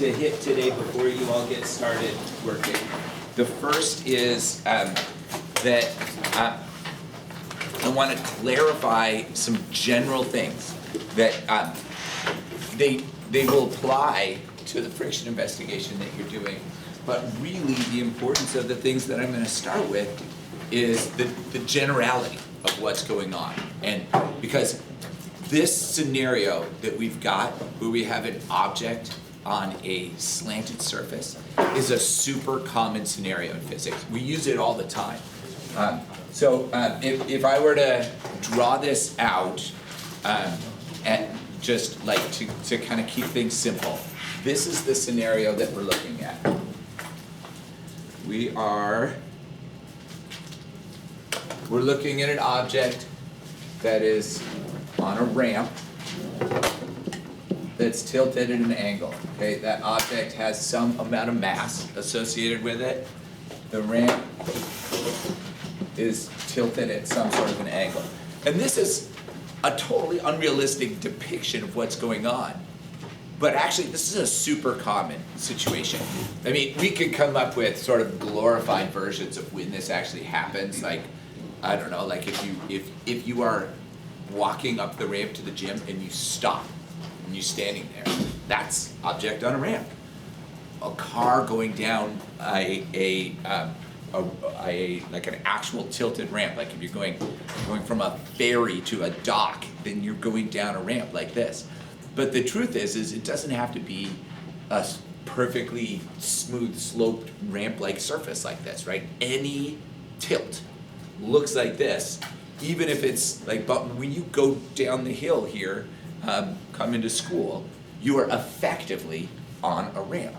to hit today before you all get started working. The first is that I want to clarify some general things that they will apply to the friction investigation that you're doing, but really the importance of the things that I'm going to start with is the generality of what's going on. And because this scenario that we've got, where we have an object on a slanted surface, is a super common scenario in physics. We use it all the time. If I were to draw this out, and just like to kind of keep things simple, this is the scenario that we're looking at. We're looking at an object that is on a ramp that's tilted at an angle. Okay, that object has some amount of mass associated with it. The ramp is tilted at some sort of an angle. And this is a totally unrealistic depiction of what's going on. But actually, this is a super common situation. I mean, we could come up with sort of glorified versions of when this actually happens. Like, I don't know, like if you are walking up the ramp to the gym and you stop and you're standing there, that's object on a ramp. A car going down like an actual tilted ramp, like if you're going from a ferry to a dock, then you're going down a ramp like this. But the truth is it doesn't have to be a perfectly smooth sloped ramp-like surface like this, right? Any tilt looks like this, even if it's like, but when you go down the hill here, come into school, you are effectively on a ramp.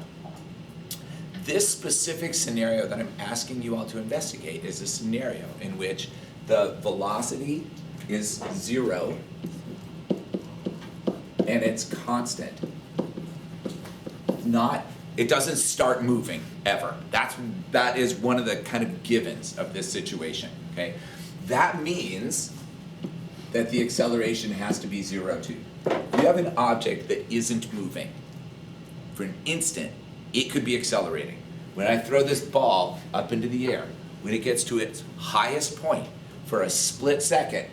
This specific scenario that I'm asking you all to investigate is a scenario in which the velocity is 0 and it's constant. It doesn't start moving ever. That is one of the kind of givens of this situation, okay? That means that the acceleration has to be 0 too. If you have an object that isn't moving, for an instant, it could be accelerating. When I throw this ball up into the air, when it gets to its highest point, for a split second,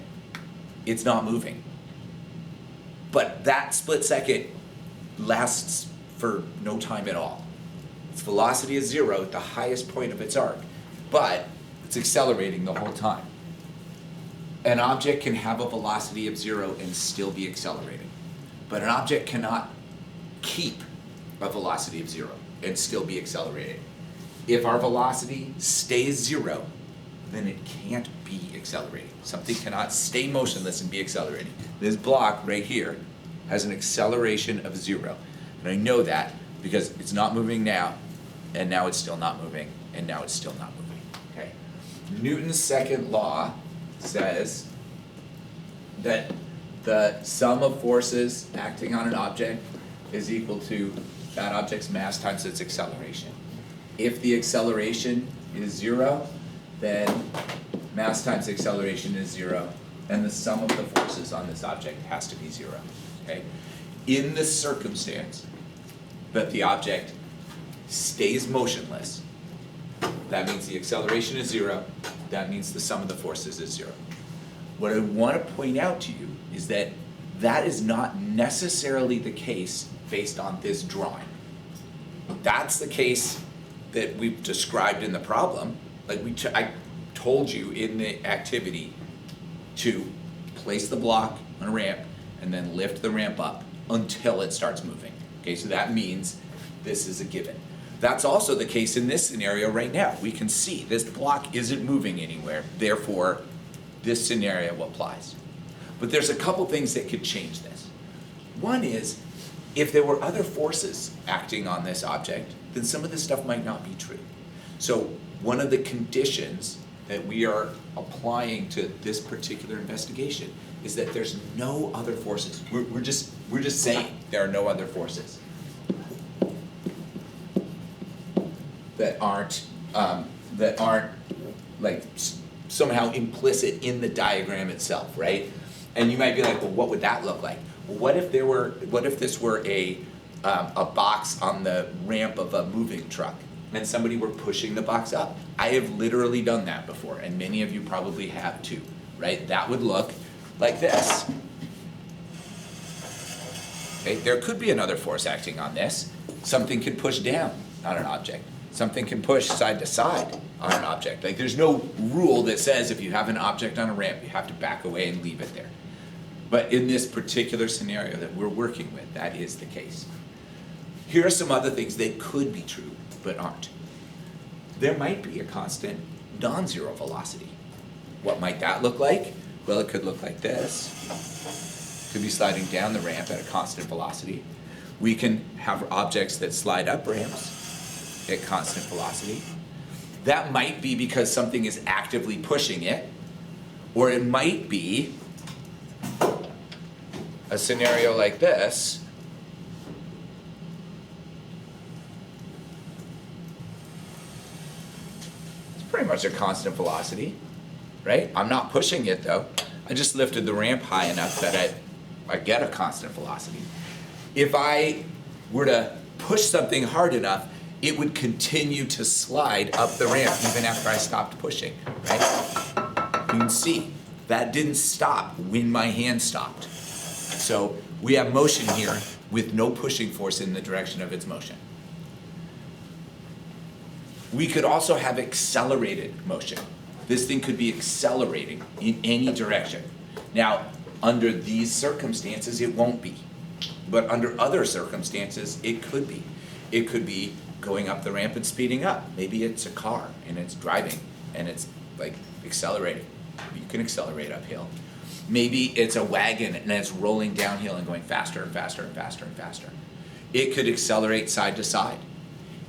it's not moving. But that split second lasts for no time at all. Its velocity is 0 at the highest point of its arc, but it's accelerating the whole time. An object can have a velocity of 0 and still be accelerating, but an object cannot keep a velocity of 0 and still be accelerating. If our velocity stays 0, then it can't be accelerating. Something cannot stay motionless and be accelerating. This block right here has an acceleration of 0. And I know that because it's not moving now, and now it's still not moving, and now it's still not moving. Okay. Newton's second law says that the sum of forces acting on an object is equal to that object's mass times its acceleration. If the acceleration is 0, then mass times acceleration is 0, and the sum of the forces on this object has to be 0. Okay? In the circumstance that the object stays motionless, that means the acceleration is 0, that means the sum of the forces is 0. What I want to point out to you is that that is not necessarily the case based on this drawing. That's the case that we've described in the problem. Like I told you in the activity to place the block on a ramp and then lift the ramp up until it starts moving. Okay, so that means this is a given. That's also the case in this scenario right now. We can see this block isn't moving anywhere, therefore this scenario applies. But there's a couple things that could change this. One is, if there were other forces acting on this object, then some of this stuff might not be true. So one of the conditions that we are applying to this particular investigation is that there's no other forces. We're just saying there are no other forces that aren't like somehow implicit in the diagram itself, right? And you might be like, well, what would that look like? Well, what if this were a a box on the ramp of a moving truck and somebody were pushing the box up. I have literally done that before, and many of you probably have too, right? That would look like this. Okay, there could be another force acting on this. Something can push down on an object. Something can push side to side on an object. Like, there's no rule that says if you have an object on a ramp, you have to back away and leave it there. But in this particular scenario that we're working with, that is the case. Here are some other things that could be true, but aren't. There might be a constant non-zero velocity. What might that look like? Well, it could look like this. Could be sliding down the ramp at a constant velocity. We can have objects that slide up ramps at constant velocity. That might be because something is actively pushing it, or it might be a scenario like this. It's pretty much a constant velocity, right? I'm not pushing it though. I just lifted the ramp high enough that I get a constant velocity. If I were to push something hard enough, it would continue to slide up the ramp even after I stopped pushing, right? You can see that didn't stop when my hand stopped. So we have motion here with no pushing force in the direction of its motion. We could also have accelerated motion. This thing could be accelerating in any direction. Now, under these circumstances, it won't be. But under other circumstances, it could be. It could be going up the ramp and speeding up. Maybe it's a car and it's driving and it's like accelerating. You can accelerate uphill. Maybe it's a wagon and it's rolling downhill and going faster and faster and faster and faster. It could accelerate side to side.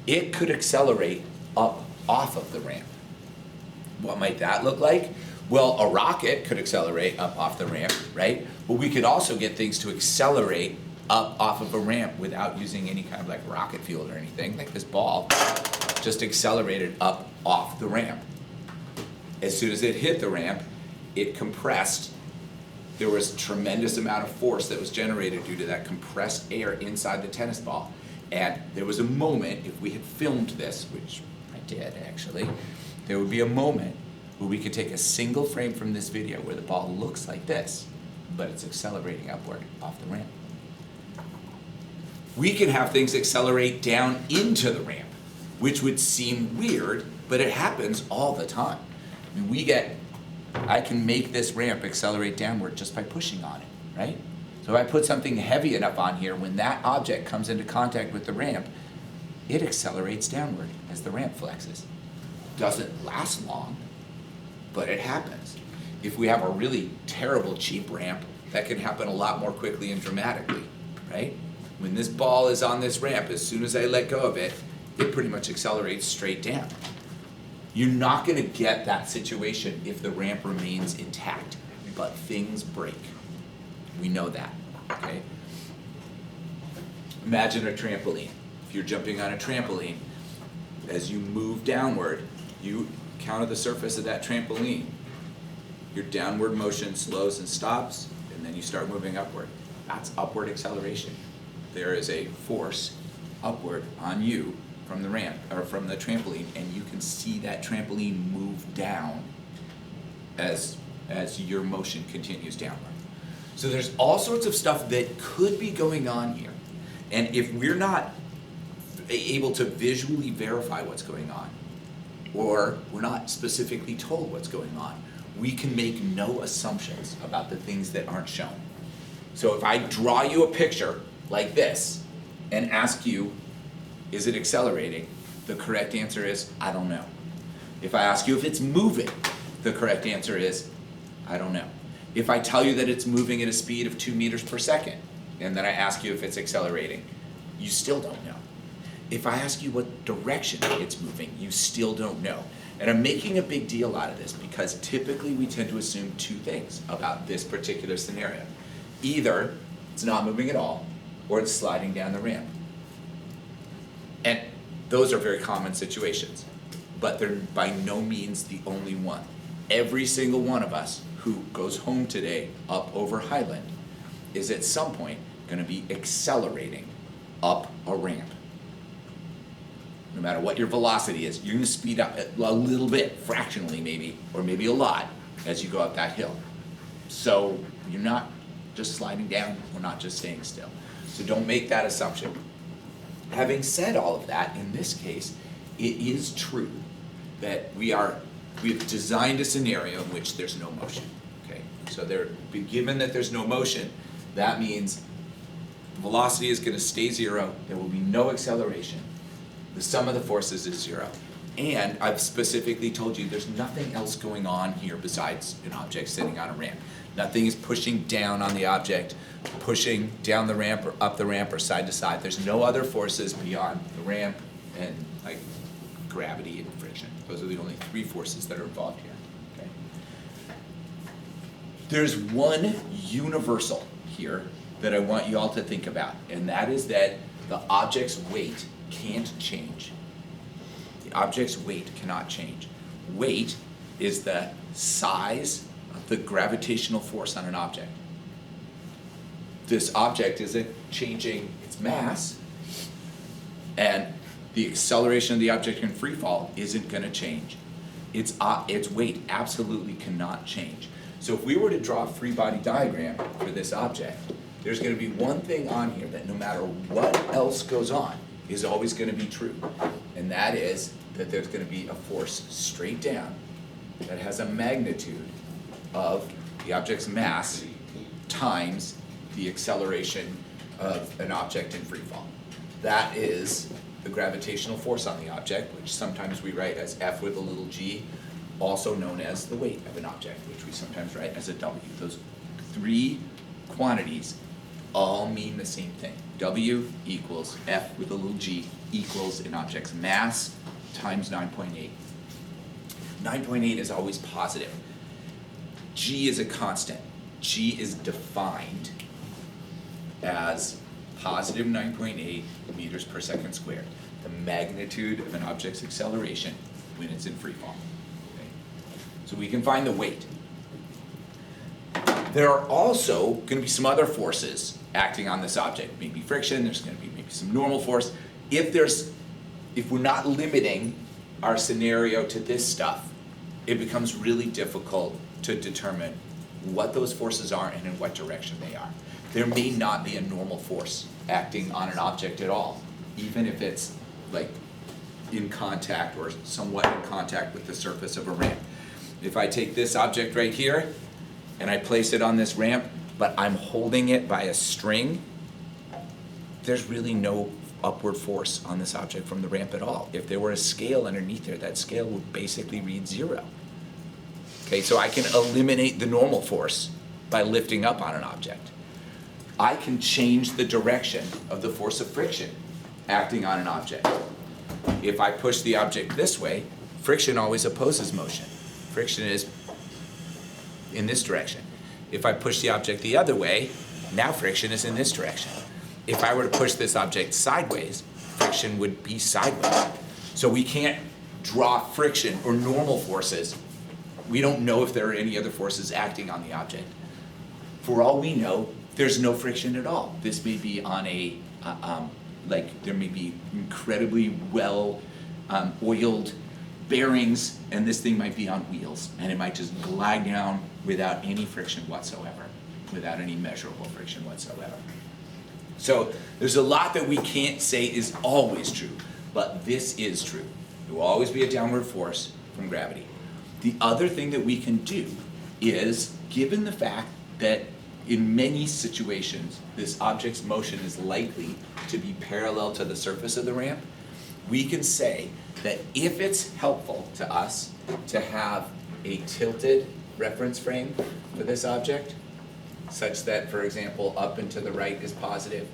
It could accelerate up off of the ramp. What might that look like? Well, a rocket could accelerate up off the ramp, right? But we could also get things to accelerate up off of a ramp without using any kind of like rocket fuel or anything. Like this ball just accelerated up off the ramp. As soon as it hit the ramp, it compressed. There was a tremendous amount of force that was generated due to that compressed air inside the tennis ball. And there was a moment, if we had filmed this, which I did actually, there would be a moment where we could take a single frame from this video where the ball looks like this, but it's accelerating upward off the ramp. We can have things accelerate down into the ramp, which would seem weird, but it happens all the time. I mean, I can make this ramp accelerate downward just by pushing on it, right? So if I put something heavy enough on here, when that object comes into contact with the ramp, it accelerates downward as the ramp flexes. Doesn't last long, but it happens. If we have a really terrible cheap ramp, that can happen a lot more quickly and dramatically, right? When this ball is on this ramp, as soon as I let go of it, it pretty much accelerates straight down. You're not gonna get that situation if the ramp remains intact, but things break. We know that, okay? Imagine a trampoline. If you're jumping on a trampoline, as you move downward, you counter the surface of that trampoline. Your downward motion slows and stops, and then you start moving upward. That's upward acceleration. There is a force upward on you from the ramp, or from the trampoline, and you can see that trampoline move down as your motion continues downward. So there's all sorts of stuff that could be going on here. And if we're not able to visually verify what's going on, or we're not specifically told what's going on, we can make no assumptions about the things that aren't shown. So if I draw you a picture like this and ask you, is it accelerating? The correct answer is, I don't know. If I ask you if it's moving, the correct answer is, I don't know. If I tell you that it's moving at a speed of 2 meters per second, and then I ask you if it's accelerating, you still don't know. If I ask you what direction it's moving, you still don't know. And I'm making a big deal out of this because typically we tend to assume two things about this particular scenario. Either it's not moving at all, or it's sliding down the ramp. And those are very common situations, but they're by no means the only one. Every single one of us who goes home today up over Highland is at some point going to be accelerating up a ramp. No matter what your velocity is, you're gonna speed up a little bit, fractionally maybe, or maybe a lot, as you go up that hill. So you're not just sliding down, we're not just staying still. So don't make that assumption. Having said all of that, in this case, it is true that we've designed a scenario in which there's no motion, okay? So given that there's no motion, that means velocity is gonna stay zero, there will be no acceleration. The sum of the forces is zero. And I've specifically told you there's nothing else going on here besides an object sitting on a ramp. Nothing is pushing down on the object, pushing down the ramp or up the ramp or side to side. There's no other forces beyond the ramp and like gravity and friction. Those are the only three forces that are involved here, okay? There's one universal here that I want you all to think about, and that is that the object's weight can't change. The object's weight cannot change. Weight is the size of the gravitational force on an object. This object isn't changing its mass, and the acceleration of the object in free fall isn't gonna change. Its weight absolutely cannot change. So if we were to draw a free body diagram for this object, there's gonna be one thing on here that no matter what else goes on, is always gonna be true. And that is that there's gonna be a force straight down that has a magnitude of the object's mass times the acceleration of an object in free fall. That is the gravitational force on the object, which sometimes we write as F with a little g, also known as the weight of an object, which we sometimes write as a W. Those three quantities all mean the same thing. W equals F with a little g equals an object's mass times 9.8. 9.8 is always positive. G is a constant. G is defined as positive 9.8 meters per second squared, the magnitude of an object's acceleration when it's in free fall. Okay? So we can find the weight. There are also going to be some other forces acting on this object. Maybe friction, there's going to be maybe some normal force. If we're not limiting our scenario to this stuff, it becomes really difficult to determine what those forces are and in what direction they are. There may not be a normal force acting on an object at all, even if it's like in contact or somewhat in contact with the surface of a ramp. If I take this object right here and I place it on this ramp, but I'm holding it by a string, there's really no upward force on this object from the ramp at all. If there were a scale underneath there, that scale would basically read zero. Okay, so I can eliminate the normal force by lifting up on an object. I can change the direction of the force of friction acting on an object. If I push the object this way, friction always opposes motion. Friction is in this direction. If I push the object the other way, now friction is in this direction. If I were to push this object sideways, friction would be sideways. So we can't draw friction or normal forces. We don't know if there are any other forces acting on the object. For all we know, there's no friction at all. This may be on a, there may be incredibly well oiled bearings, and this thing might be on wheels, and it might just glide down without any friction whatsoever, without any measurable friction whatsoever. So there's a lot that we can't say is always true, but this is true. There will always be a downward force from gravity. The other thing that we can do is, given the fact that in many situations this object's motion is likely to be parallel to the surface of the ramp, we can say that if it's helpful to us to have a tilted reference frame for this object, such that, for example, up and to the right is positive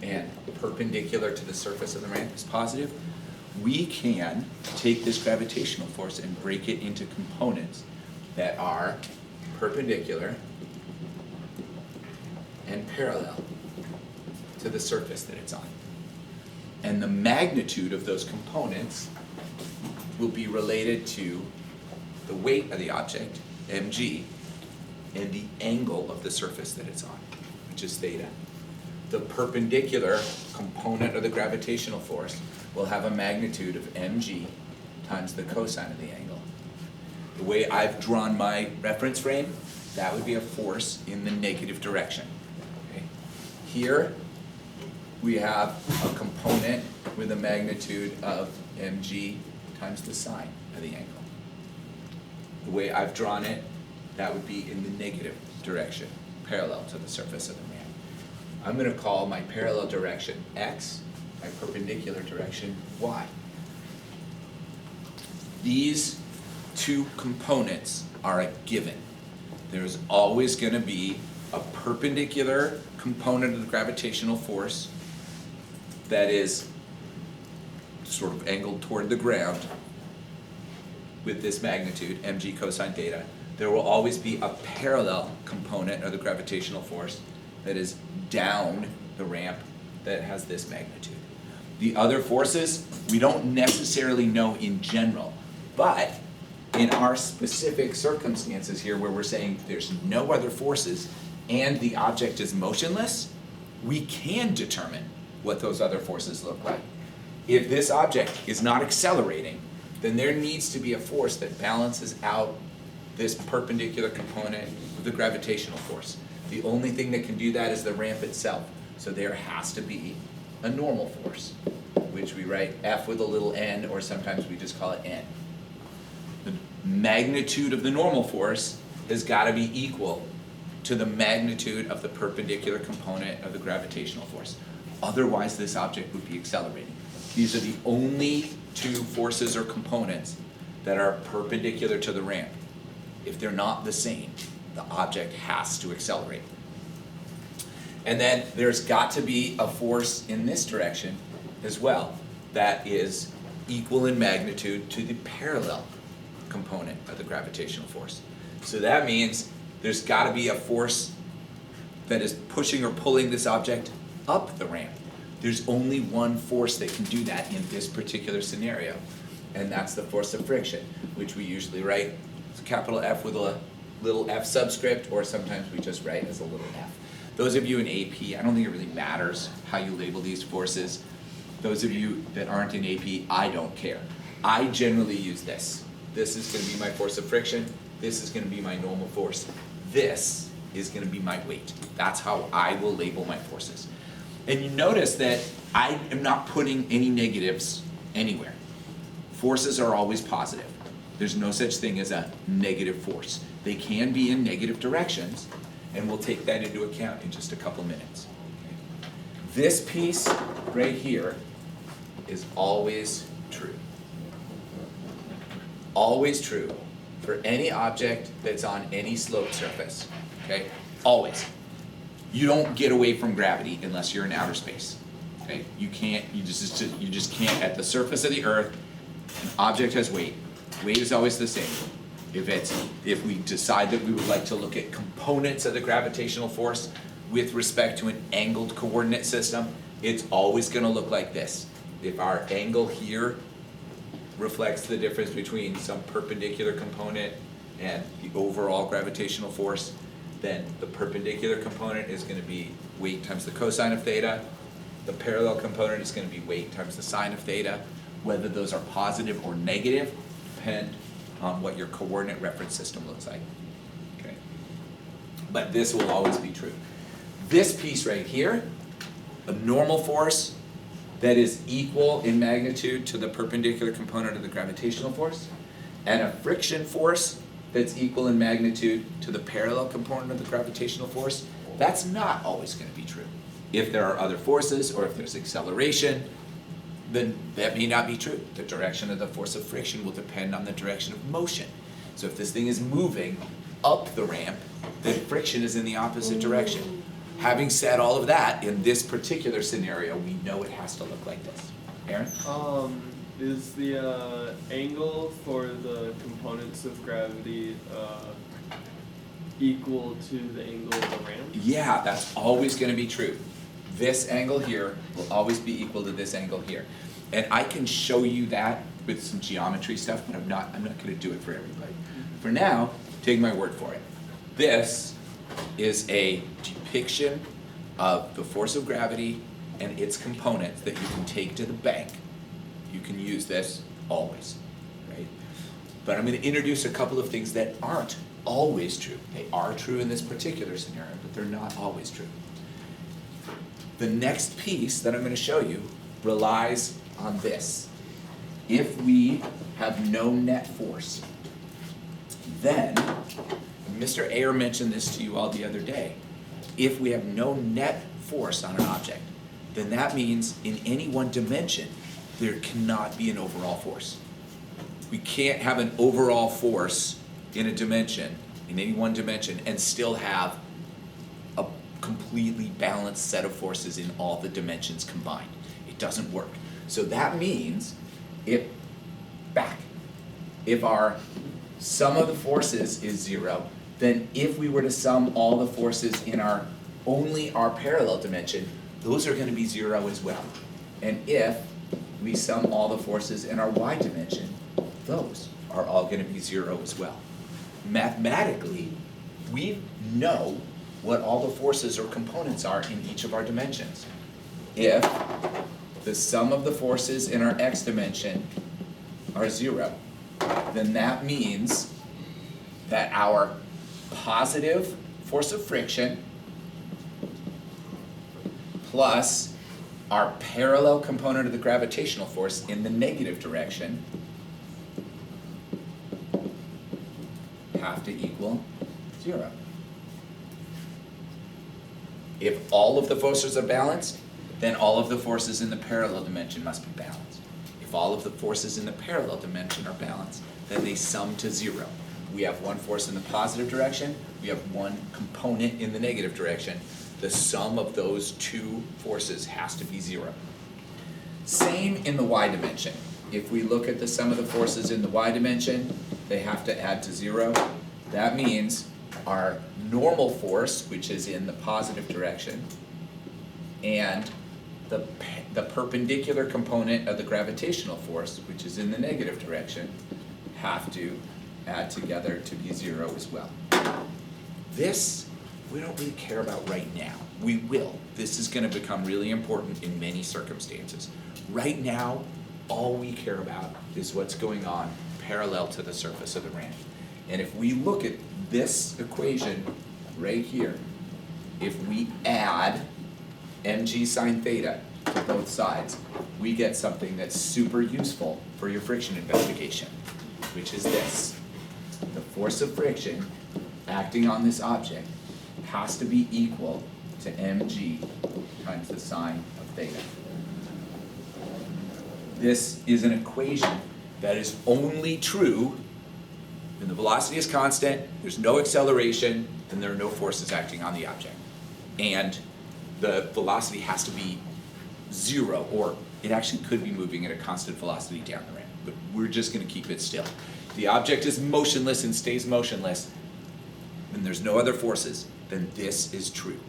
and perpendicular to the surface of the ramp is positive, we can take this gravitational force and break it into components that are perpendicular and parallel to the surface that it's on. And the magnitude of those components will be related to the weight of the object, mg, and the angle of the surface that it's on, which is theta. the perpendicular component of the gravitational force will have a magnitude of mg times the cosine of the angle. The way I've drawn my reference frame, that would be a force in the negative direction. Okay? Here, we have a component with a magnitude of mg times the sine of the angle. The way I've drawn it, that would be in the negative direction, parallel to the surface of the ramp. I'm going to call my parallel direction x, my perpendicular direction y. These two components are a given. There's always going to be a perpendicular component of the gravitational force that is sort of angled toward the ground with this magnitude, mg cosine theta. There will always be a parallel component of the gravitational force that is down the ramp that has this magnitude. The other forces, we don't necessarily know in general, but in our specific circumstances here where we're saying there's no other forces and the object is motionless, we can determine what those other forces look like. If this object is not accelerating, then there needs to be a force that balances out this perpendicular component of the gravitational force. The only thing that can do that is the ramp itself. So there has to be a normal force, which we write F with a little n, or sometimes we just call it n. The magnitude of the normal force has got to be equal to the magnitude of the perpendicular component of the gravitational force. Otherwise, this object would be accelerating. These are the only two forces or components that are perpendicular to the ramp. If they're not the same, the object has to accelerate. And then there's got to be a force in this direction as well that is equal in magnitude to the parallel component of the gravitational force. So that means there's got to be a force that is pushing or pulling this object up the ramp. There's only one force that can do that in this particular scenario, and that's the force of friction, which we usually write as a capital F with a little f subscript, or sometimes we just write as a little f. Those of you in AP, I don't think it really matters how you label these forces. Those of you that aren't in AP, I don't care. I generally use this. This is going to be my force of friction. This is going to be my normal force. This is going to be my weight. That's how I will label my forces. And you notice that I am not putting any negatives anywhere. Forces are always positive. There's no such thing as a negative force. They can be in negative directions, and we'll take that into account in just a couple minutes. Okay. This piece right here is always true. Always true for any object that's on any sloped surface. Okay? Always. You don't get away from gravity unless you're in outer space. Okay? You just can't. At the surface of the Earth, an object has weight. Weight is always the same. If we decide that we would like to look at components of the gravitational force with respect to an angled coordinate system, it's always going to look like this. If our angle here reflects the difference between some perpendicular component and the overall gravitational force, then the perpendicular component is going to be weight times the cosine of theta. The parallel component is going to be weight times the sine of theta. Whether those are positive or negative depend on what your coordinate reference system looks like. Okay. But this will always be true. This piece right here, a normal force that is equal in magnitude to the perpendicular component of the gravitational force, and a friction force that's equal in magnitude to the parallel component of the gravitational force, that's not always going to be true. If there are other forces, or if there's acceleration, then that may not be true. The direction of the force of friction will depend on the direction of motion. So if this thing is moving up the ramp, then friction is in the opposite direction. Having said all of that, in this particular scenario, we know it has to look like this. Aaron? Is the angle for the components of gravity equal to the angle of the ramp? Yeah, that's always going to be true. This angle here will always be equal to this angle here. And I can show you that with some geometry stuff, but I'm not going to do it for everybody. For now, take my word for it. This is a depiction of the force of gravity and its components that you can take to the bank. You can use this always, right? But I'm going to introduce a couple of things that aren't always true. They are true in this particular scenario, but they're not always true. The next piece that I'm going to show you relies on this. If we have no net force, then, Mr. Ayer mentioned this to you all the other day, if we have no net force on an object, then that means in any one dimension, there cannot be an overall force. We can't have an overall force in a dimension, in any one dimension, and still have a completely balanced set of forces in all the dimensions combined. It doesn't work. So that means if our sum of the forces is 0, then if we were to sum all the forces in only our parallel dimension, those are going to be 0 as well. And if we sum all the forces in our y dimension, those are all going to be 0 as well. Mathematically, we know what all the forces or components are in each of our dimensions. If the sum of the forces in our x dimension are 0, then that means that our positive force of friction plus our parallel component of the gravitational force in the negative direction have to equal 0. If all of the forces are balanced, then all of the forces in the parallel dimension must be balanced. If all of the forces in the parallel dimension are balanced, then they sum to 0. We have one force in the positive direction, we have one component in the negative direction. The sum of those two forces has to be 0. Same in the y dimension. If we look at the sum of the forces in the y dimension, they have to add to 0. That means our normal force, which is in the positive direction, and the perpendicular component of the gravitational force, which is in the negative direction, have to add together to be 0 as well. This we don't really care about right now. We will. This is going to become really important in many circumstances. Right now, all we care about is what's going on parallel to the surface of the ramp. And if we look at this equation right here, if we add mg sine theta to both sides, we get something that's super useful for your friction investigation, which is this. The force of friction acting on this object has to be equal to mg times the sine of theta. This is an equation that is only true when the velocity is constant, there's no acceleration, then there are no forces acting on the object. And the velocity has to be 0, or it actually could be moving at a constant velocity down the ramp, but we're just going to keep it still. The object is motionless and stays motionless, and there's no other forces, then this is true.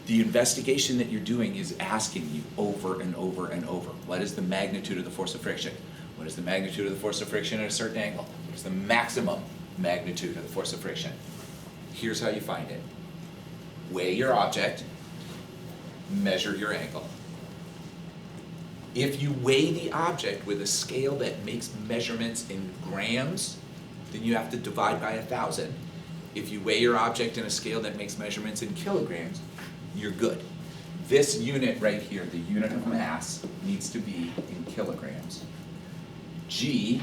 The investigation that you're doing is asking you over and over and over, what is the magnitude of the force of friction? What is the magnitude of the force of friction at a certain angle? What is the maximum magnitude of the force of friction? Here's how you find it. Weigh your object, measure your angle. If you weigh the object with a scale that makes measurements in grams, then you have to divide by 1,000. If you weigh your object in a scale that makes measurements in kilograms, you're good. This unit right here, the unit of mass, needs to be in kilograms. G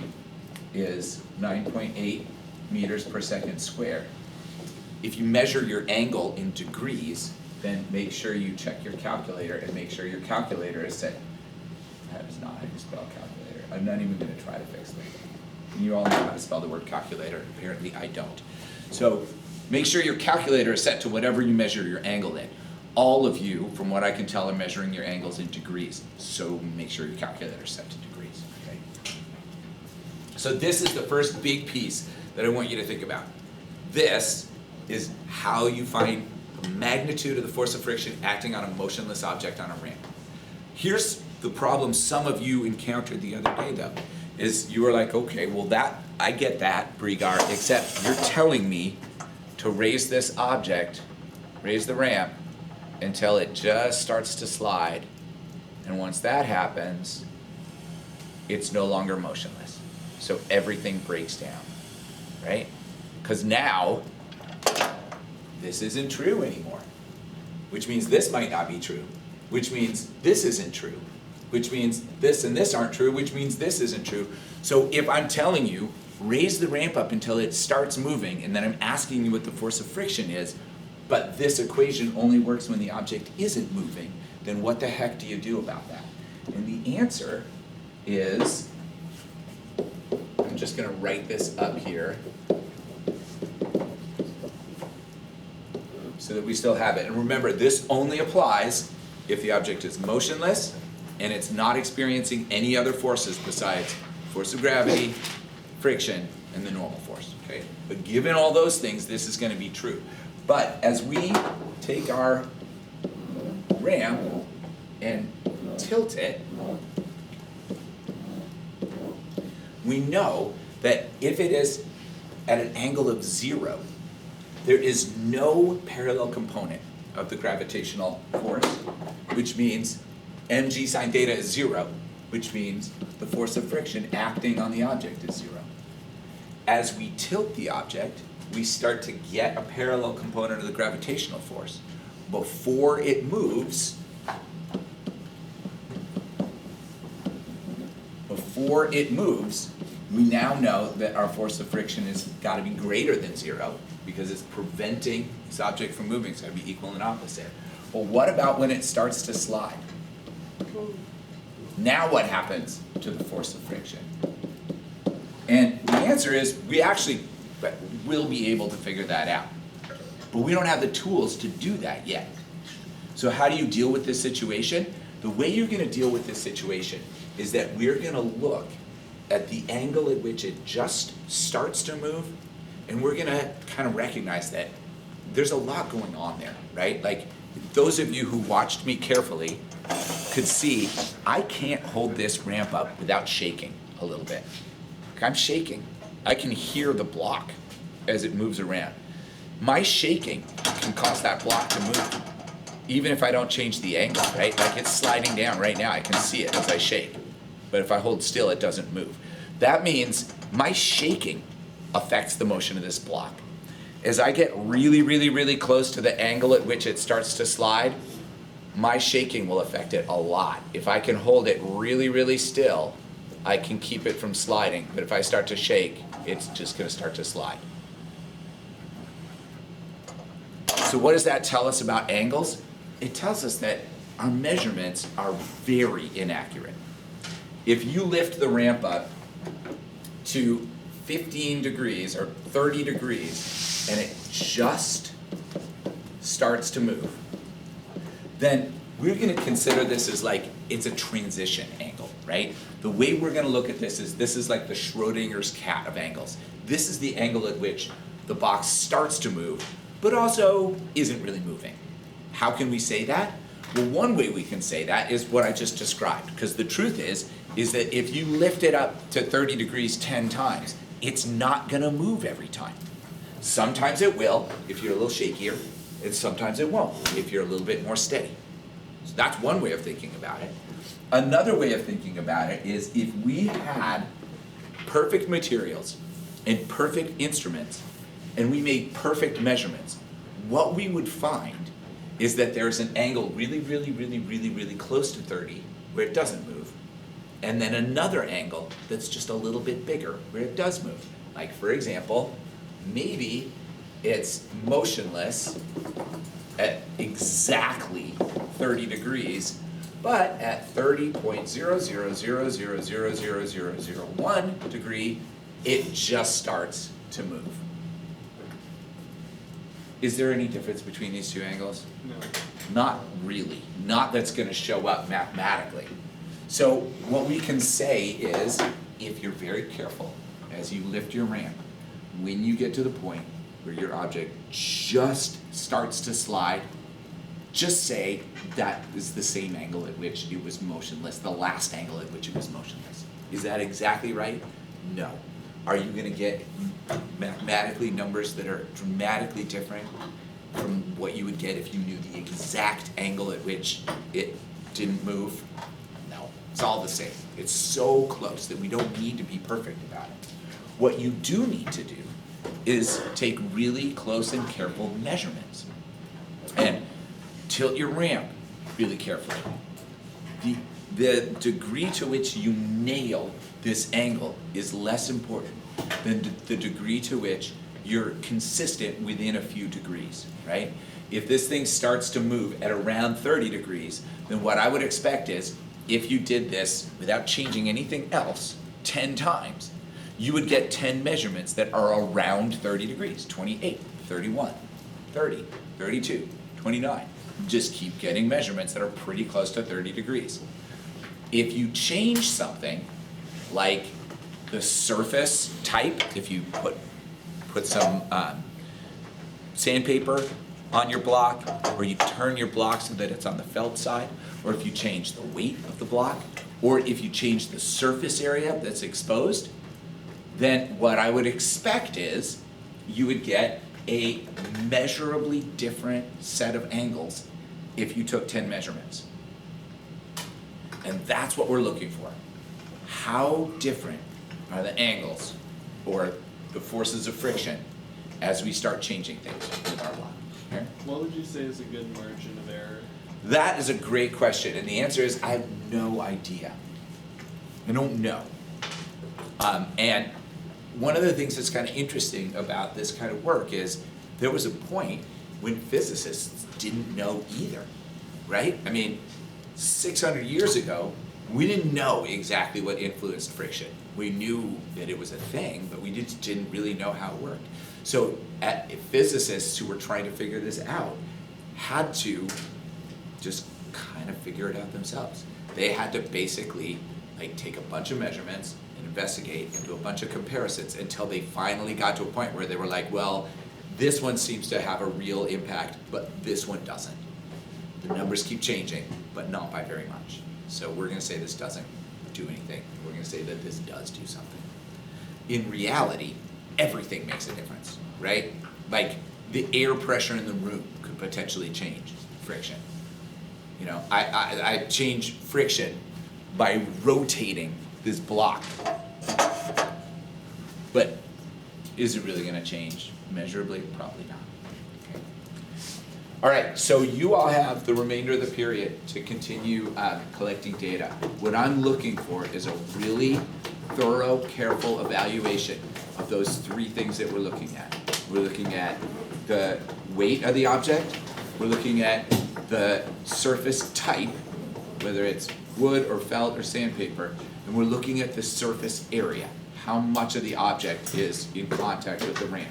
is 9.8 meters per second squared. If you measure your angle in degrees, then make sure you check your calculator and make sure your calculator is set. That is not how you spell calculator. I'm not even going to try to fix this. You all know how to spell the word calculator. Apparently I don't. So make sure your calculator is set to whatever you measure your angle in. All of you, from what I can tell, are measuring your angles in degrees. So make sure your calculator is set to degrees. Okay? So this is the first big piece that I want you to think about. This is how you find the magnitude of the force of friction acting on a motionless object on a ramp. Here's the problem some of you encountered the other day, though, is you were like, okay, well I get that, Brigard, except you're telling me to raise this object, raise the ramp, until it just starts to slide. And once that happens, it's no longer motionless. So everything breaks down, right? Because now, this isn't true anymore. Which means this might not be true. Which means this isn't true. Which means this and this aren't true, which means this isn't true. So if I'm telling you, raise the ramp up until it starts moving, and then I'm asking you what the force of friction is, but this equation only works when the object isn't moving, then what the heck do you do about that? And the answer is, I'm just gonna write this up here so that we still have it. And remember, this only applies if the object is motionless and it's not experiencing any other forces besides force of gravity, friction, and the normal force, okay? But given all those things, this is gonna be true. But as we take our ramp and tilt it, we know that if it is at an angle of 0, there is no parallel component of the gravitational force, which means mg sine theta is 0, which means the force of friction acting on the object is 0. As we tilt the object, we start to get a parallel component of the gravitational force. Before it moves, we now know that our force of friction has got to be greater than 0 because it's preventing this object from moving. It's got to be equal and opposite. Well, what about when it starts to slide? Now what happens to the force of friction? And the answer is we actually will be able to figure that out. But we don't have the tools to do that yet. So how do you deal with this situation? The way you're going to deal with this situation is that we're going to look at the angle at which it just starts to move, and we're going to kind of recognize that there's a lot going on there, right? Like, those of you who watched me carefully could see I can't hold this ramp up without shaking a little bit. I'm shaking. I can hear the block as it moves around. My shaking can cause that block to move, even if I don't change the angle, right? Like, it's sliding down right now. I can see it as I shake. But if I hold still, it doesn't move. That means my shaking affects the motion of this block. As I get really, really, really close to the angle at which it starts to slide, my shaking will affect it a lot. If I can hold it really, really still, I can keep it from sliding. But if I start to shake, it's just going to start to slide. So what does that tell us about angles? It tells us that our measurements are very inaccurate. If you lift the ramp up to 15 degrees or 30 degrees and it just starts to move, then we're going to consider this as like it's a transition angle, right? The way we're going to look at this is like the Schrodinger's cat of angles. This is the angle at which the box starts to move, but also isn't really moving. How can we say that? Well, one way we can say that is what I just described, because the truth is that if you lift it up to 30 degrees 10 times, it's not going to move every time. Sometimes it will, if you're a little shakier, and sometimes it won't, if you're a little bit more steady. So that's one way of thinking about it. Another way of thinking about it is if we had perfect materials and perfect instruments, and we made perfect measurements, what we would find is that there's an angle really, really, really, really, really close to 30 where it doesn't move, and then another angle that's just a little bit bigger where it does move. Like, for example, maybe it's motionless at exactly 30 degrees, but at 30.00000001 degree, it just starts to move. Is there any difference between these two angles? No. Not really. Not that's going to show up mathematically. So what we can say is, if you're very careful as you lift your ramp, when you get to the point where your object just starts to slide, just say that is the same angle at which it was motionless, the last angle at which it was motionless. Is that exactly right? No. Are you going to get mathematically numbers that are dramatically different? from what you would get if you knew the exact angle at which it didn't move? No, it's all the same. It's so close that we don't need to be perfect about it. What you do need to do is take really close and careful measurements and tilt your ramp really carefully. The degree to which you nail this angle is less important than the degree to which you're consistent within a few degrees, right? If this thing starts to move at around 30 degrees, then what I would expect is if you did this without changing anything else 10 times, you would get 10 measurements that are around 30 degrees, 28, 31, 30, 32, 29. Just keep getting measurements that are pretty close to 30 degrees. If you change something like the surface type, if you put some sandpaper on your block, or you turn your block so that it's on the felt side, or if you change the weight of the block, or if you change the surface area that's exposed, then what I would expect is you would get a measurably different set of angles if you took 10 measurements. And that's what we're looking for. How different are the angles or the forces of friction as we start changing things with our block? Okay? What would you say is a good margin of error? That is a great question, and the answer is I have no idea. I don't know. And one of the things that's kind of interesting about this kind of work is there was a point when physicists didn't know either, right? I mean, 600 years ago, we didn't know exactly what influenced friction. We knew that it was a thing, but we just didn't really know how it worked. So physicists who were trying to figure this out had to just kind of figure it out themselves. They had to basically like take a bunch of measurements and investigate and do a bunch of comparisons until they finally got to a point where they were like, well, this one seems to have a real impact, but this one doesn't. The numbers keep changing, but not by very much. So we're gonna say this doesn't do anything. We're gonna say that this does do something. In reality, everything makes a difference, right? Like the air pressure in the room could potentially change friction. You know, I change friction by rotating this block. But is it really gonna change measurably? Probably not. Okay. All right, so you all have the remainder of the period to continue collecting data. What I'm looking for is a really thorough, careful evaluation of those three things that we're looking at. We're looking at the weight of the object, we're looking at the surface type, whether it's wood or felt or sandpaper, and we're looking at the surface area, how much of the object is in contact with the ramp.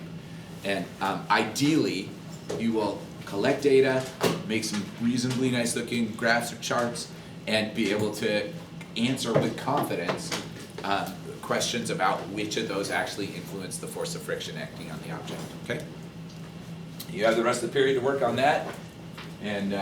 And ideally, you will collect data, make some reasonably nice looking graphs or charts, and be able to answer with confidence questions about which of those actually influence the force of friction acting on the object, okay? You have the rest of the period to work on that, and